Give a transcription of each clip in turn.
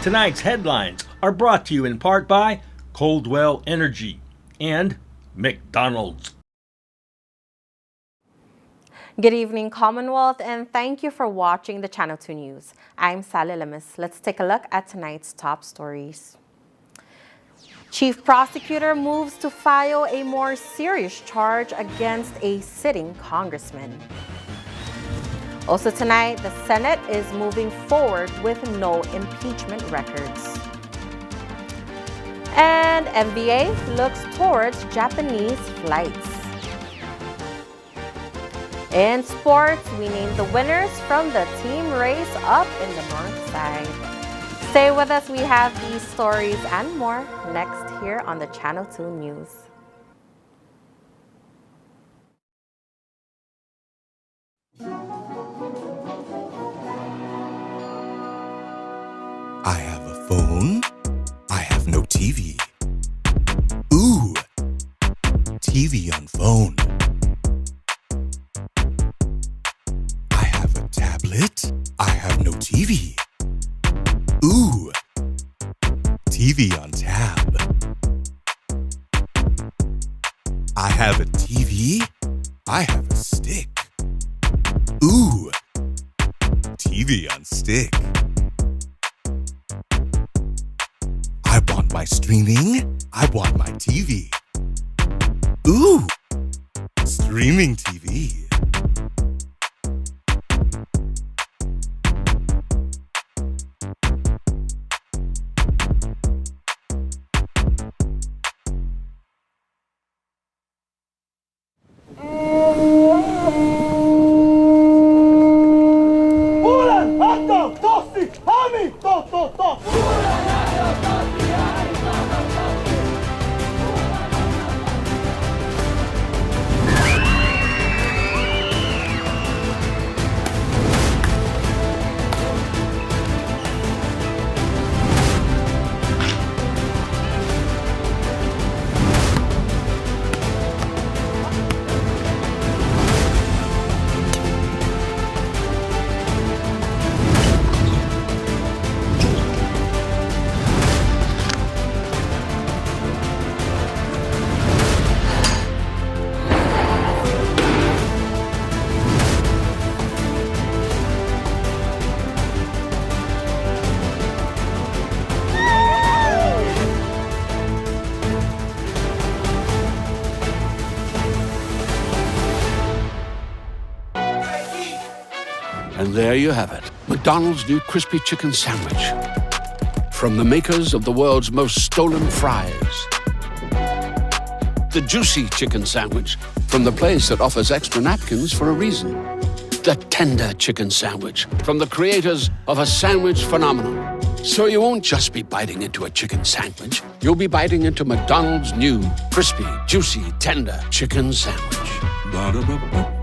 Tonight's headlines are brought to you in part by Coldwell Energy and McDonald's. Good evening, Commonwealth, and thank you for watching the Channel 2 News. I'm Sally Lemus. Let's take a look at tonight's top stories. Chief Prosecutor moves to file a more serious charge against a sitting congressman. Also tonight, the Senate is moving forward with no impeachment records. And NBA looks towards Japanese flights. In sports, we name the winners from the team race up in the north side. Stay with us, we have these stories and more next here on the Channel 2 News. I have a phone. I have no TV. Ooh, TV on phone. I have a tablet. I have no TV. Ooh, TV on tab. I have a TV. I have a stick. Ooh, TV on stick. I want my streaming. I want my TV. Ooh, streaming TV. And there you have it, McDonald's new crispy chicken sandwich. From the makers of the world's most stolen fries. The juicy chicken sandwich from the place that offers extra napkins for a reason. The tender chicken sandwich from the creators of a sandwich phenomenon. So you won't just be biting into a chicken sandwich, you'll be biting into McDonald's new crispy, juicy, tender chicken sandwich. Ba-da-ba-ba-ba.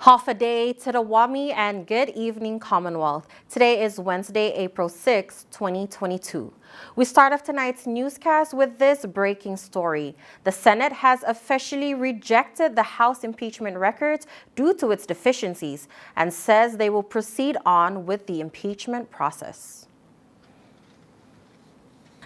Half a day to the Wami and good evening, Commonwealth. Today is Wednesday, April 6, 2022. We start off tonight's newscast with this breaking story. The Senate has officially rejected the House impeachment records due to its deficiencies and says they will proceed on with the impeachment process.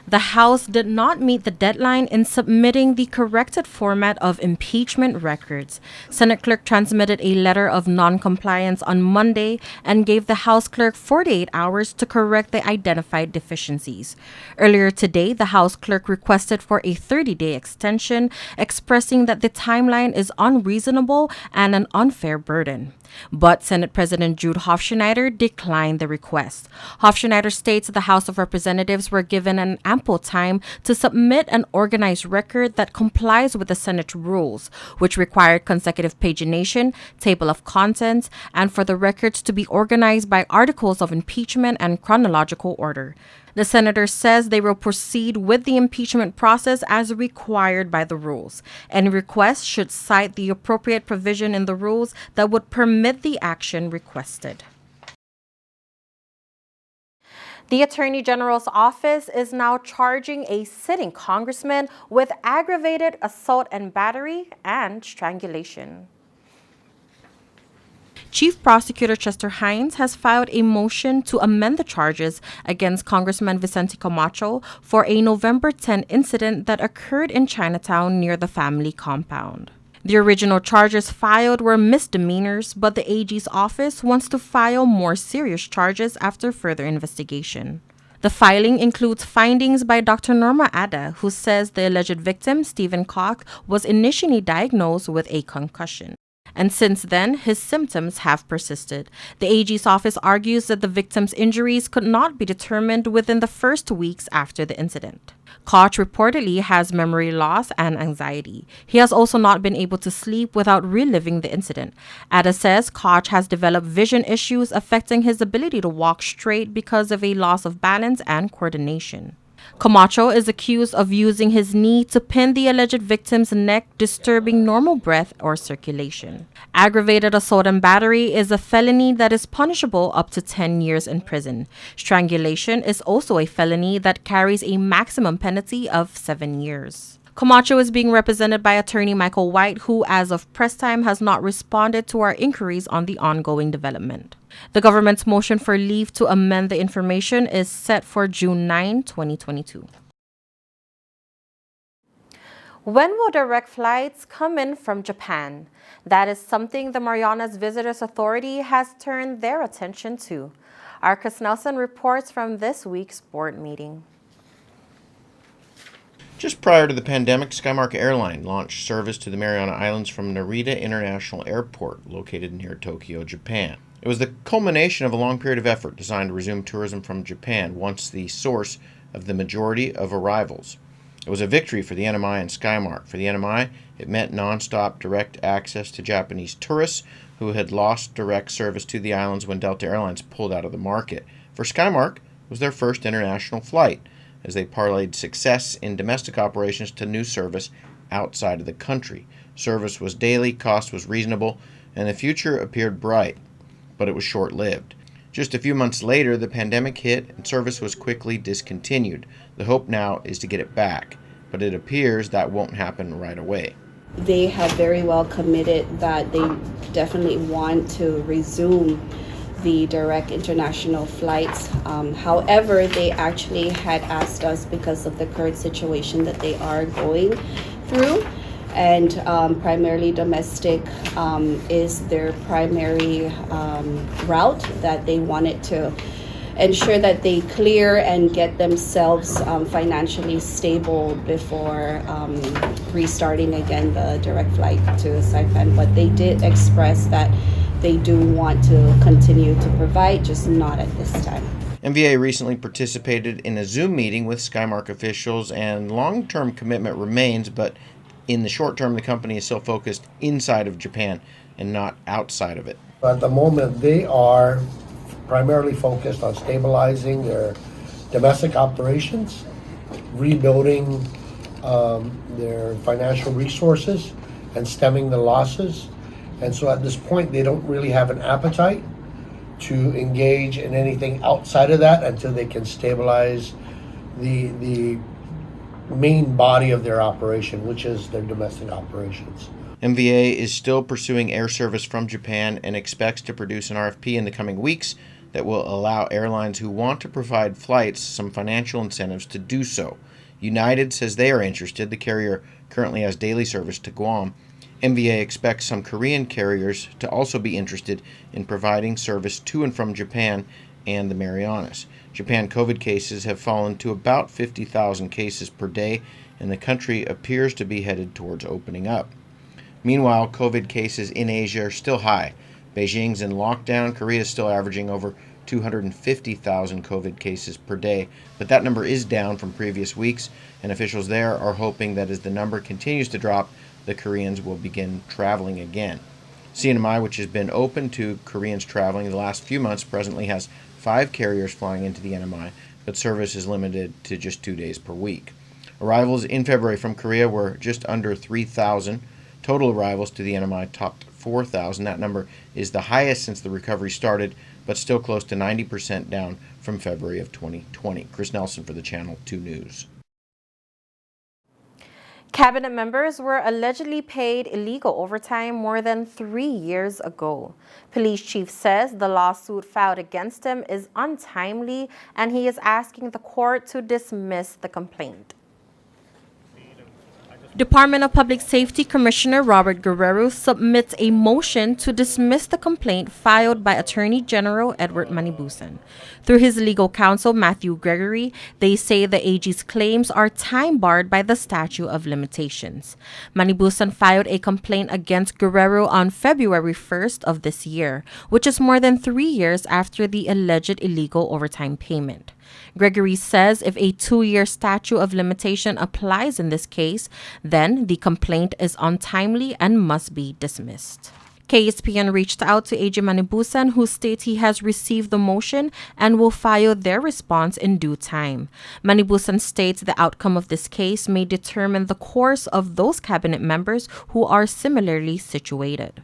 The House did not meet the deadline in submitting the corrected format of impeachment records. Senate Clerk transmitted a letter of non-compliance on Monday and gave the House Clerk 48 hours to correct the identified deficiencies. Earlier today, the House Clerk requested for a 30-day extension, expressing that the timeline is unreasonable and an unfair burden. But Senate President Jude Hofschneider declined the request. Hofschneider states the House of Representatives were given an ample ample time to submit an organized record that complies with the Senate rules, which required consecutive pagination, table of contents, and for the records to be organized by articles of impeachment and chronological order. The senator says they will proceed with the impeachment process as required by the rules. Any request should cite the appropriate provision in the rules that would permit the action requested. The Attorney General's office is now charging a sitting congressman with aggravated assault and battery and strangulation. Chief Prosecutor Chester Hines has filed a motion to amend the charges against Congressman Vicente Camacho for a November 10 incident that occurred in Chinatown near the family compound. The original charges filed were misdemeanors, but the AG's office wants to file more serious charges after further investigation. The filing includes findings by Dr. Norma Ada, who says the alleged victim, Stephen Koch, was initially diagnosed with a concussion. And since then, his symptoms have persisted. The AG's office argues that the victim's injuries could not be determined within the first weeks after the incident. Koch reportedly has memory loss and anxiety. He has also not been able to sleep without reliving the incident. Ada says Koch has developed vision issues affecting his ability to walk straight because of a loss of balance and coordination. Camacho is accused of using his knee to pin the alleged victim's neck, disturbing normal breath or circulation. Aggravated assault and battery is a felony that is punishable up to 10 years in prison. Strangulation is also a felony that carries a maximum penalty of 7 years. Camacho is being represented by attorney Michael White, who, as of press time, has not responded to our inquiries on the ongoing development. The government's motion for leave to amend the information is set for June 9, 2022. When will direct flights come in from Japan? That is something the Marianas Visitors Authority has turned their attention to. Our Chris Nelson reports from this week's board meeting. Just prior to the pandemic, Skymark Airline launched service to the Mariana Islands from Narita International Airport, located near Tokyo, Japan. It was the culmination of a long period of effort designed to resume tourism from Japan, once the source of the majority of arrivals. It was a victory for the NMI and Skymark. For the NMI, it meant nonstop direct access to Japanese tourists who had lost direct service to the islands when Delta Airlines pulled out of the market. For Skymark, it was their first international flight, as they parlayed success in domestic operations to new service outside of the country. Service was daily, cost was reasonable, and the future appeared bright, but it was short-lived. Just a few months later, the pandemic hit and service was quickly discontinued. The hope now is to get it back, but it appears that won't happen right away. They have very well committed that they definitely want to resume the direct international flights. However, they actually had asked us, because of the current situation that they are going through, and primarily domestic is their primary route, that they wanted to ensure that they clear and get themselves financially stable before restarting again the direct flight to Saipan. But they did express that they do want to continue to provide, just not at this time. MVA recently participated in a Zoom meeting with Skymark officials, and long-term commitment remains, but in the short term, the company is still focused inside of Japan and not outside of it. At the moment, they are primarily focused on stabilizing their domestic operations, rebuilding their financial resources, and stemming the losses. And so at this point, they don't really have an appetite to engage in anything outside of that until they can stabilize the main body of their operation, which is their domestic operations. MVA is still pursuing air service from Japan and expects to produce an RFP in the coming weeks that will allow airlines who want to provide flights some financial incentives to do so. United says they are interested. The carrier currently has daily service to Guam. MVA expects some Korean carriers to also be interested in providing service to and from Japan and the Marianas. Japan COVID cases have fallen to about 50,000 cases per day, and the country appears to be headed towards opening up. Meanwhile, COVID cases in Asia are still high. Beijing's in lockdown. Korea is still averaging over 250,000 COVID cases per day, but that number is down from previous weeks, and officials there are hoping that as the number continues to drop, the Koreans will begin traveling again. CNMI, which has been open to Koreans traveling the last few months, presently has 5 carriers flying into the NMI, but service is limited to just 2 days per week. Arrivals in February from Korea were just under 3,000. Total arrivals to the NMI topped 4,000. That number is the highest since the recovery started, but still close to 90% down from February of 2020. Chris Nelson for the Channel 2 News. Cabinet members were allegedly paid illegal overtime more than 3 years ago. Police chief says the lawsuit filed against him is untimely and he is asking the court to dismiss the complaint. Department of Public Safety Commissioner Robert Guerrero submits a motion to dismiss the complaint filed by Attorney General Edward Manibusan. Through his legal counsel, Matthew Gregory, they say the AG's claims are time-barred by the statute of limitations. Manibusan filed a complaint against Guerrero on February 1st of this year, which is more than 3 years after the alleged illegal overtime payment. Gregory says if a 2-year statute of limitation applies in this case, then the complaint is untimely and must be dismissed. KSPN reached out to AG Manibusan, who states he has received the motion and will file their response in due time. Manibusan states the outcome of this case may determine the course of those cabinet members who are similarly situated.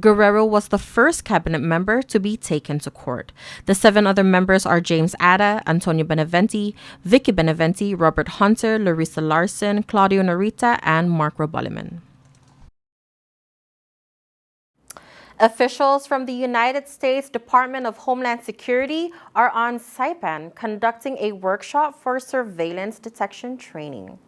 Guerrero was the first cabinet member to be taken to court. The 7 other members are James Ada, Antonio Beneventi, Vicky Beneventi, Robert Hunter, Larissa Larson, Claudio Narita, and Mark Roboliman. Officials from the United States Department of Homeland Security are on Saipan conducting a workshop for surveillance detection training.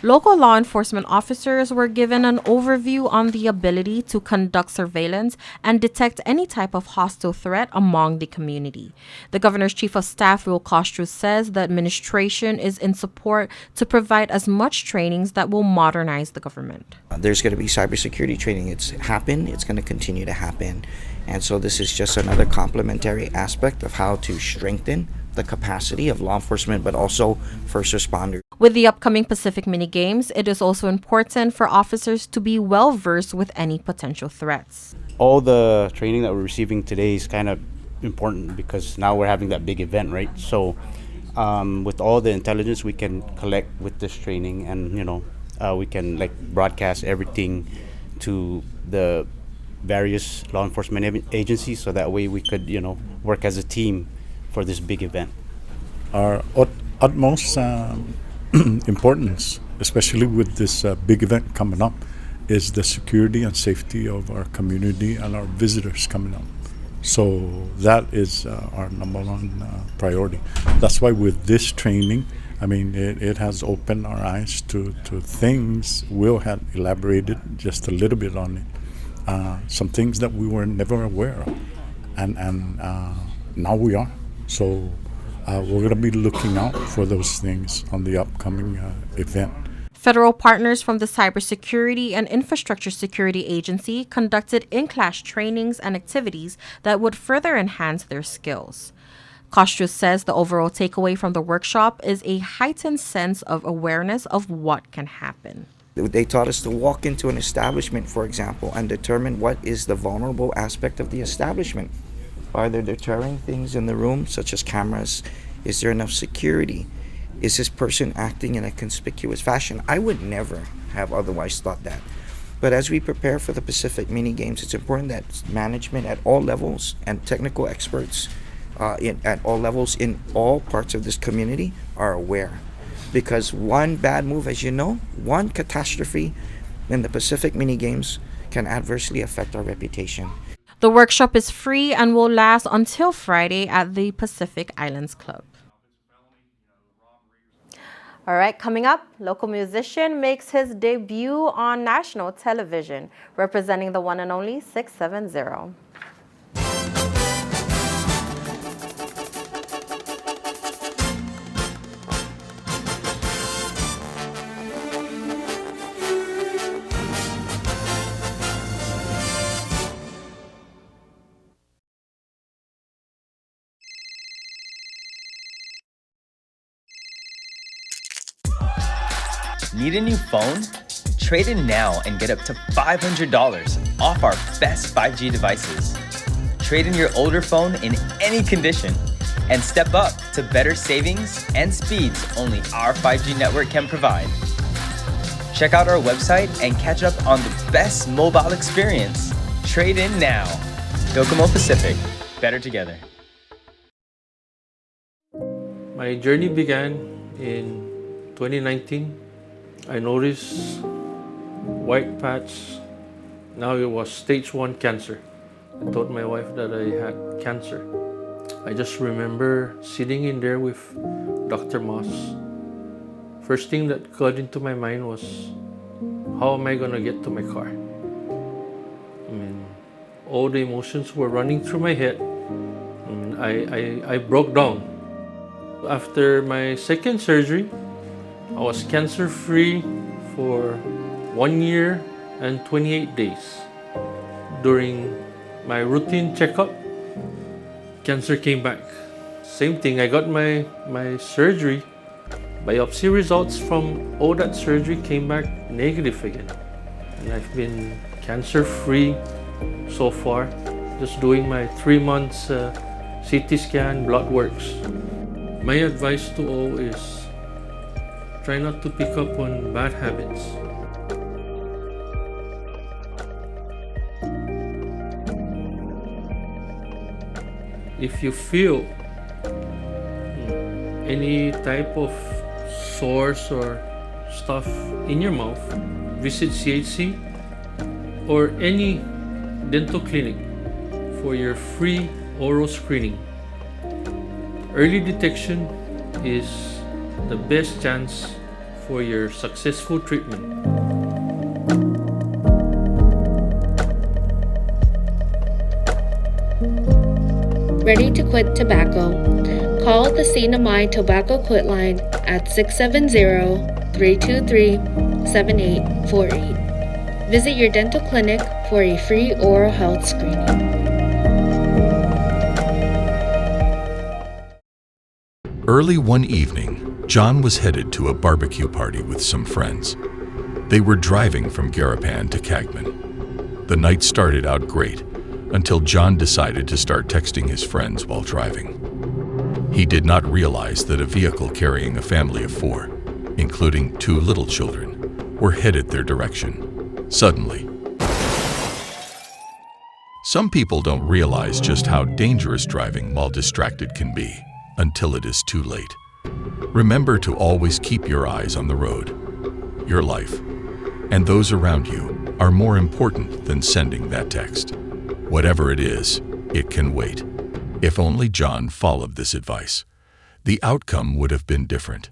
Local law enforcement officers were given an overview on the ability to conduct surveillance and detect any type of hostile threat among the community. The Governor's Chief of Staff, Will Castro, says the administration is in support to provide as much trainings that will modernize the government. There's going to be cybersecurity training. It's happened. It's going to continue to happen. And so this is just another complementary aspect of how to strengthen the capacity of law enforcement, but also first responders. With the upcoming Pacific Mini Games, it is also important for officers to be well versed with any potential threats. All the training that we're receiving today is kind of important because now we're having that big event, right? So with all the intelligence we can collect with this training, and we can broadcast everything to the various law enforcement agencies, so that way we could work as a team for this big event. Our utmost importance, especially with this big event coming up, is the security and safety of our community and our visitors coming up. So that is our number one priority. That's why with this training, it has opened our eyes to things. Will had elaborated just a little bit on it. Some things that we were never aware of, and now we are. So we're going to be looking out for those things on the upcoming event. Federal partners from the Cybersecurity and Infrastructure Security Agency conducted in-class trainings and activities that would further enhance their skills. Castro says the overall takeaway from the workshop is a heightened sense of awareness of what can happen. They taught us to walk into an establishment, for example, and determine what is the vulnerable aspect of the establishment. Are there deterring things in the room, such as cameras? Is there enough security? Is this person acting in a conspicuous fashion? I would never have otherwise thought that. But as we prepare for the Pacific Mini Games, it's important that management at all levels and technical experts at all levels in all parts of this community are aware. Because one bad move, as you know, one catastrophe in the Pacific Mini Games can adversely affect our reputation. The workshop is free and will last until Friday at the Pacific Islands Club. All right, coming up, local musician makes his debut on national television, representing the one and only 670. Need a new phone? Trade in now and get up to $500 off our best 5G devices. Trade in your older phone in any condition and step up to better savings and speeds only our 5G network can provide. Check out our website and catch up on the best mobile experience. Trade in now. Docomo Pacific. Better together. My journey began in 2019. I noticed white patch. Now it was stage 1 cancer. I told my wife that I had cancer. I just remember sitting in there with Dr. Moss. First thing that got into my mind was, how am I gonna get to my car? I mean, all the emotions were running through my head. I broke down. After my second surgery, I was cancer-free for 1 year and 28 days. During my routine checkup, cancer came back. Same thing, I got my surgery. Biopsy results from all that surgery came back negative again. And I've been cancer-free so far, just doing my 3 months CT scan, blood works. My advice to all is try not to pick up on bad habits. If you feel any type of sores or stuff in your mouth, visit CHC or any dental clinic for your free oral screening. Early detection is the best chance for your successful treatment. Ready to quit tobacco? Call the CNMI Tobacco Quit line at 670-323-7848. Visit your dental clinic for a free oral health screening. Early one evening, John was headed to a barbecue party with some friends. They were driving from Garapan to Cagman. The night started out great until John decided to start texting his friends while driving. He did not realize that a vehicle carrying a family of 4, including 2 little children, were headed their direction. Suddenly, some people don't realize just how dangerous driving while distracted can be until it is too late. Remember to always keep your eyes on the road. Your life and those around you are more important than sending that text. Whatever it is, it can wait. If only John followed this advice, the outcome would have been different.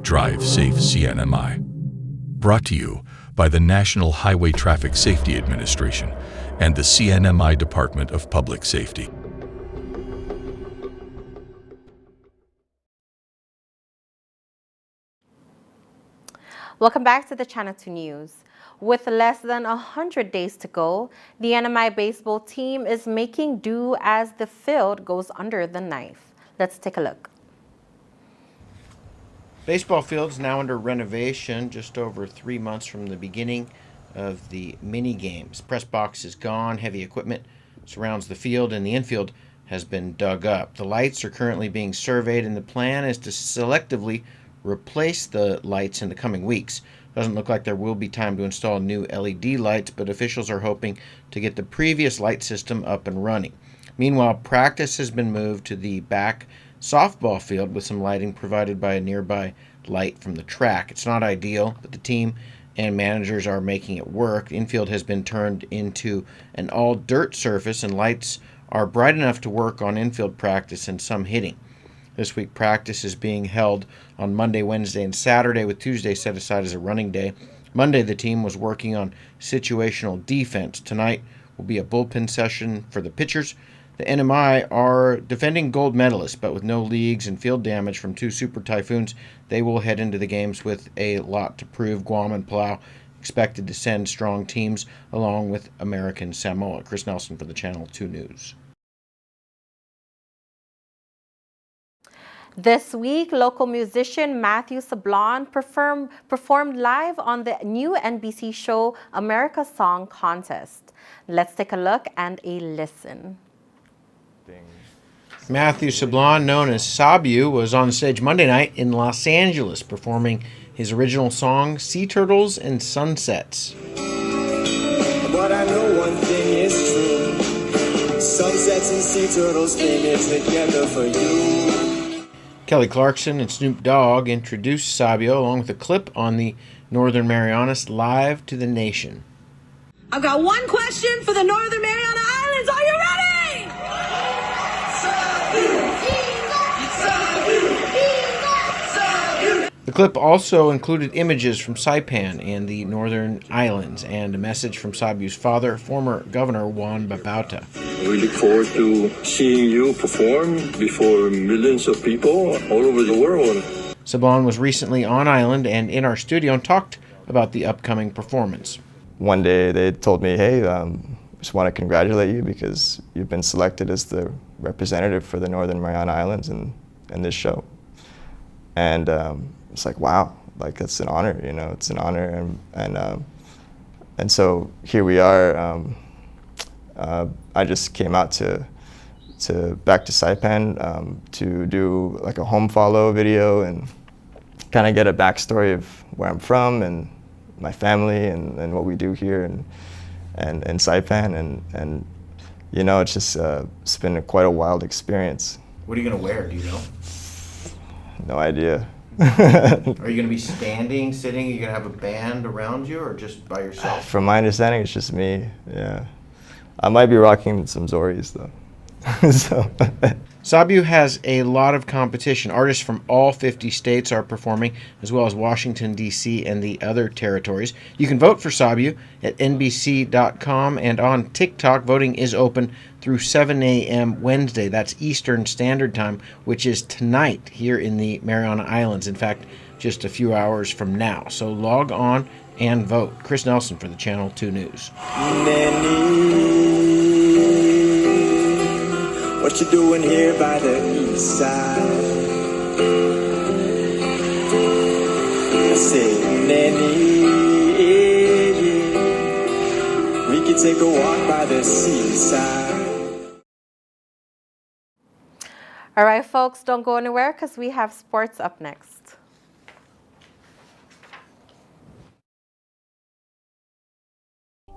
Drive safe, CNMI. Brought to you by the National Highway Traffic Safety Administration and the CNMI Department of Public Safety. Welcome back to the Channel 2 News. With less than 100 days to go, the NMI baseball team is making do as the field goes under the knife. Let's take a look. Baseball field's now under renovation, just over 3 months from the beginning of the mini games. Press box is gone, heavy equipment surrounds the field, and the infield has been dug up. The lights are currently being surveyed, and the plan is to selectively replace the lights in the coming weeks. Doesn't look like there will be time to install new LED lights, but officials are hoping to get the previous light system up and running. Meanwhile, practice has been moved to the back softball field with some lighting provided by a nearby light from the track. It's not ideal, but the team and managers are making it work. The infield has been turned into an all-dirt surface, and lights are bright enough to work on infield practice and some hitting. This week, practice is being held on Monday, Wednesday, and Saturday, with Tuesday set aside as a running day. Monday, the team was working on situational defense. Tonight will be a bullpen session for the pitchers. The NMI are defending gold medalists, but with no leagues and field damage from 2 super typhoons, they will head into the games with a lot to prove. Guam and Palau expected to send strong teams along with American Samoa. Chris Nelson for the Channel 2 News. This week, local musician Matthew Sablon performed live on the new NBC show America's Song Contest. Let's take a look and a listen. Matthew Sablon, known as Sabu, was on stage Monday night in Los Angeles performing his original song, Sea Turtles and Sunsets. But I know one thing is true. Sunsets and sea turtles came here together for you. Kelly Clarkson and Snoop Dogg introduced Sabio along with a clip on the Northern Marianas live to the nation. I've got one question for the Northern Mariana Islands. Are you ready? The clip also included images from Saipan and the Northern Islands and a message from Sabu's father, former Governor Juan Babauta. We look forward to seeing you perform before millions of people all over the world. Sablon was recently on island and in our studio and talked about the upcoming performance. One day they told me, hey, just want to congratulate you because you've been selected as the representative for the Northern Mariana Islands in this show. And it's like, wow, like that's an honor, you know, it's an honor. And so here we are. I just came out back to Saipan to do like a home follow video and kind of get a backstory of where I'm from and my family and what we do here and Saipan and you know, it's just it's been quite a wild experience. What are you going to wear, do you know? No idea. Are you going to be standing, sitting? Are you going to have a band around you or just by yourself? From my understanding, it's just me, yeah. I might be rocking some Zoris though. Sabu has a lot of competition. Artists from all 50 states are performing, as well as Washington, D.C. and the other territories. You can vote for Sabu at NBC.com and on TikTok. Voting is open through 7 a.m. Wednesday. That's Eastern Standard Time, which is tonight here in the Mariana Islands. In fact, just a few hours from now. So log on and vote. Chris Nelson for the Channel 2 News. What you doing here by the east side? I said, Nanny, we could take a walk by the seaside. All right, folks, don't go anywhere because we have sports up next.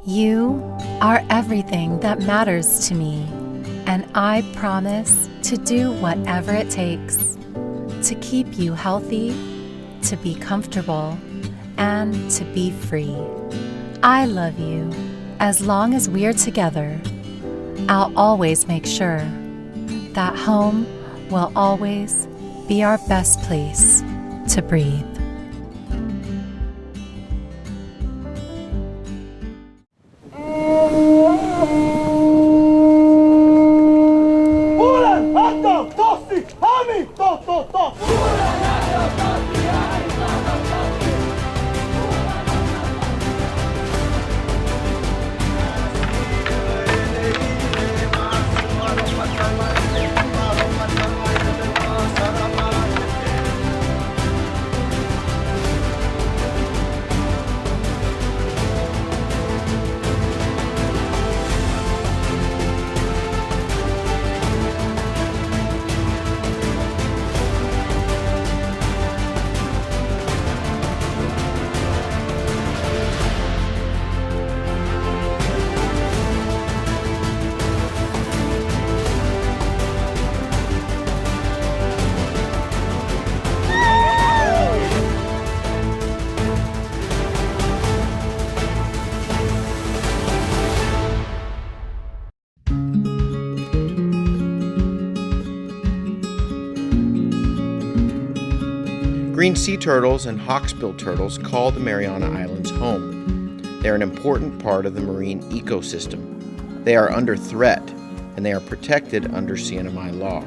You are everything that matters to me. And I promise to do whatever it takes to keep you healthy, to be comfortable, and to be free. I love you. As long as we're together, I'll always make sure that home will always be our best place to breathe. Green sea turtles and hawksbill turtles call the Mariana Islands home. They are an important part of the marine ecosystem. They are under threat, and they are protected under CNMI law.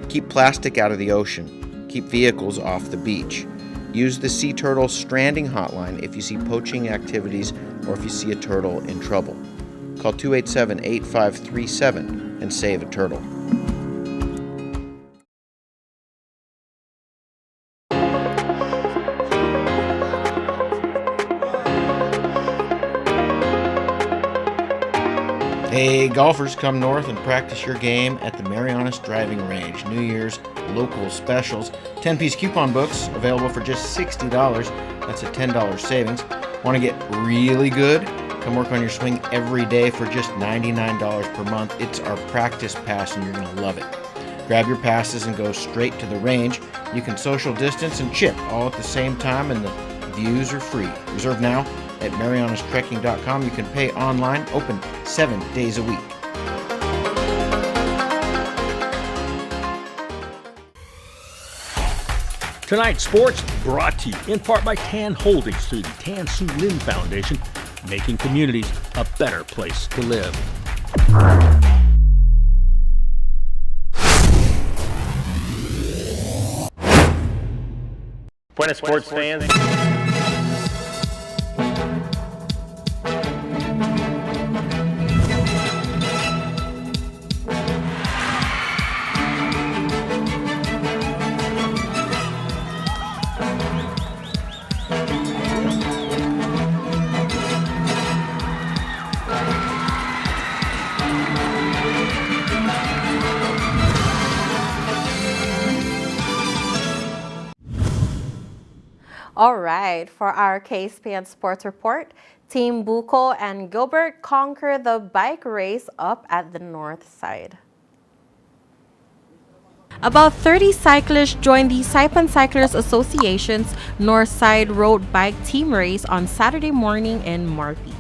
Keep plastic out of the ocean. Keep vehicles off the beach. Use the Sea Turtle Stranding Hotline if you see poaching activities or if you see a turtle in trouble. Call 287-8537 and save a turtle. Hey, golfers, come north and practice your game at the Marianas Driving Range. New Year's local specials. 10-piece coupon books available for just $60. That's a $10 savings. Want to get really good? Come work on your swing every day for just $99 per month. It's our practice pass and you're going to love it. Grab your passes and go straight to the range. You can social distance and chip all at the same time, and the views are free. Reserve now at marianastrekking.com. You can pay online, open 7 days a week. Tonight's sports brought to you in part by Tan Holdings through the Tan Su Lin Foundation, making communities a better place to live. Buenas sports fans. All right, for our KSPN Sports Report, Team Bucco and Gilbert conquer the bike race up at the north side. About 30 cyclists joined the Saipan Cyclers Association's North Side Road Bike Team Race on Saturday morning in Marpi.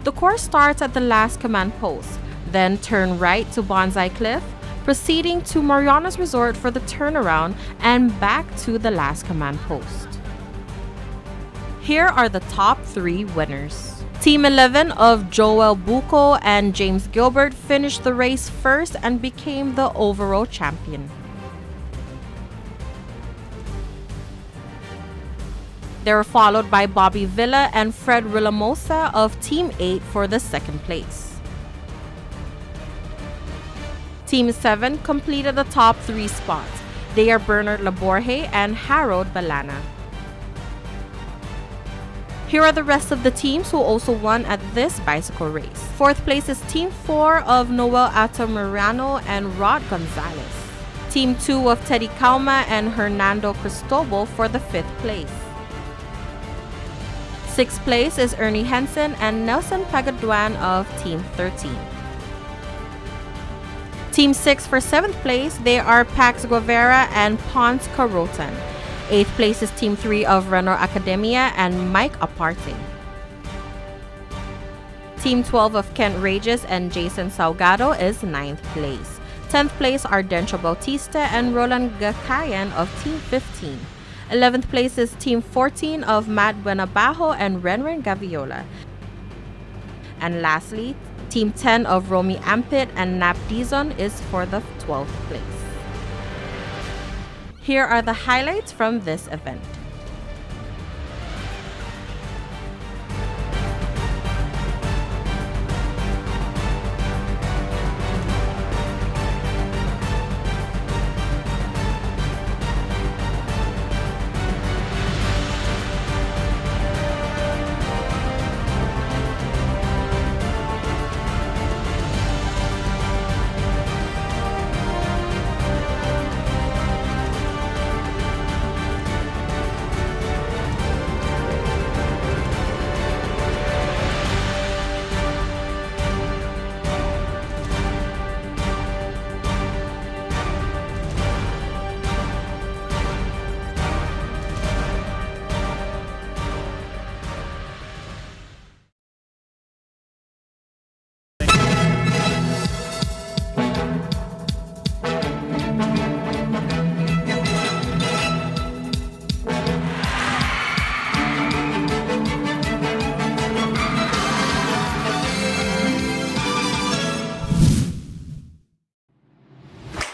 The course starts at the last command post, then turn right to Bonsai Cliff, proceeding to Marianas Resort for the turnaround and back to the last command post. Here are the top 3 winners. Team 11 of Joel Bucco and James Gilbert finished the race first and became the overall champion. They were followed by Bobby Villa and Fred Rillamosa of Team 8 for the second place. Team 7 completed the top 3 spots. They are Bernard Laborje and Harold Balana. Here are the rest of the teams who also won at this bicycle race. Fourth place is Team 4 of Noel Altamirano and Rod Gonzalez. Team 2 of Teddy Kauma and Hernando Cristobal for the 5th place. 6th place is Ernie Henson and Nelson Pagaduan of Team 13. Team 6 for 7th place, they are Pax Guevara and Ponce Carotan. 8th place is Team 3 of Renor Academia and Mike Aparte. Team 12 of Kent Regis and Jason Salgado is 9th place. 10th place are Dencho Bautista and Roland Gakayan of Team 15. 11th place is Team 14 of Matt Buenabajo and Renren Gaviola. And lastly, Team 10 of Romy Ampit and Nap Dizon is for the 12th place. Here are the highlights from this event.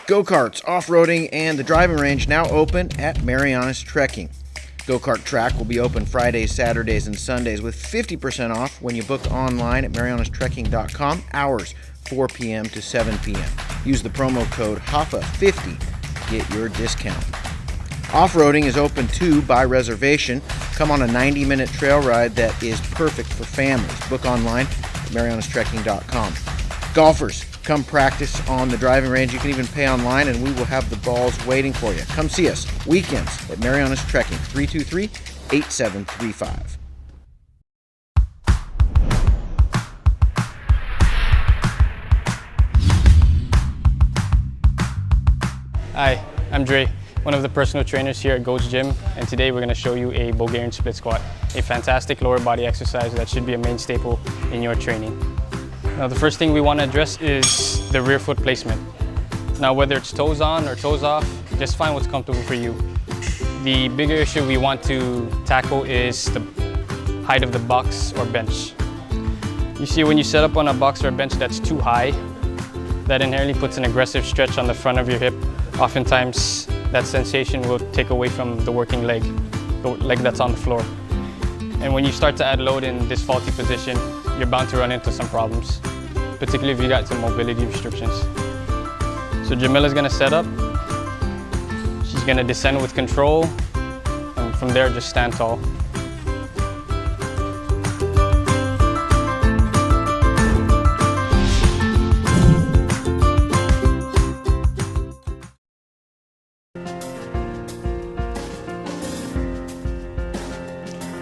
Go-karts, off-roading, and the driving range now open at Marianas Trekking. Go-kart track will be open Fridays, Saturdays, and Sundays with 50% off when you book online at marianastrekking.com, hours 4 p.m. to 7 p.m. Use the promo code HAFA50 to get your discount. Off-roading is open too by reservation. Come on a 90-minute trail ride that is perfect for families. Book online at marianastrekking.com. Golfers, come practice on the driving range. You can even pay online and we will have the balls waiting for you. Come see us weekends at Marianas Trekking, 323-8735. Hi, I'm Dre, one of the personal trainers here at Goats Gym, and today we're going to show you a Bulgarian split squat, a fantastic lower body exercise that should be a main staple in your training. Now the first thing we want to address is the rear foot placement. Now whether it's toes on or toes off, just find what's comfortable for you. The bigger issue we want to tackle is the height of the box or bench. You see, when you set up on a box or a bench that's too high, that inherently puts an aggressive stretch on the front of your hip. Oftentimes, that sensation will take away from the working leg, the leg that's on the floor. And when you start to add load in this faulty position, you're bound to run into some problems, particularly if you got some mobility restrictions. So Jamila's gonna set up, she's gonna descend with control, and from there just stand tall.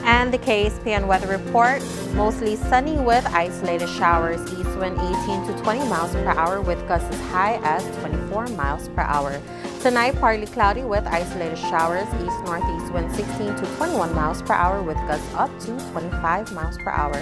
And the KSPN weather report, mostly sunny with isolated showers, east wind 18 to 20 miles per hour with gusts as high as 24 miles per hour. Tonight, partly cloudy with isolated showers, east-northeast wind 16 to 21 miles per hour with gusts up to 25 miles per hour.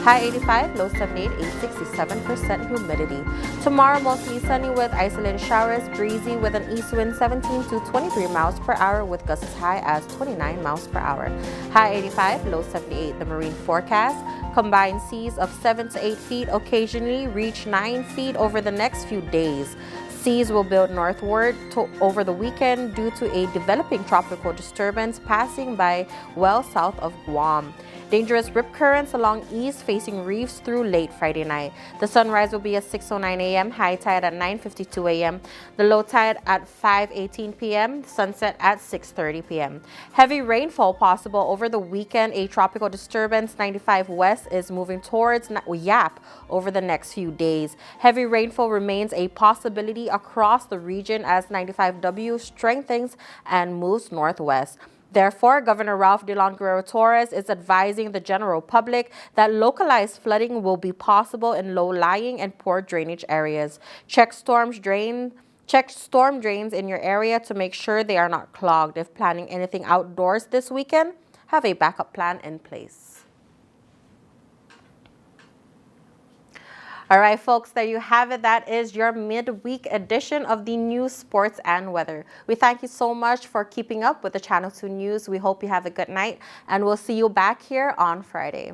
High 85, low 78, 67% humidity. Tomorrow, mostly sunny with isolated showers, breezy with an east wind 17 to 23 miles per hour with gusts as high as 29 miles per hour. High 85, low 78. The marine forecast, combined seas of 7 to 8 feet, occasionally reach 9 feet over the next few days. Seas will build northward over the weekend due to a developing tropical disturbance passing by well south of Guam. Dangerous rip currents along east facing reefs through late Friday night. The sunrise will be at 6:09 a.m., high tide at 9:52 a.m., the low tide at 5:18 p.m., sunset at 6:30 p.m. Heavy rainfall possible over the weekend. A tropical disturbance 95 west is moving towards Yap over the next few days. Heavy rainfall remains a possibility across the region as 95W strengthens and moves northwest. Therefore, Governor Ralph Delon Guerrero Torres is advising the general public that localized flooding will be possible in low-lying and poor drainage areas. Check storm drains in your area to make sure they are not clogged. If planning anything outdoors this weekend, have a backup plan in place. All right, folks, there you have it. That is your midweek edition of the news, sports, and weather. We thank you so much for keeping up with the Channel 2 News. We hope you have a good night, and we'll see you back here on Friday.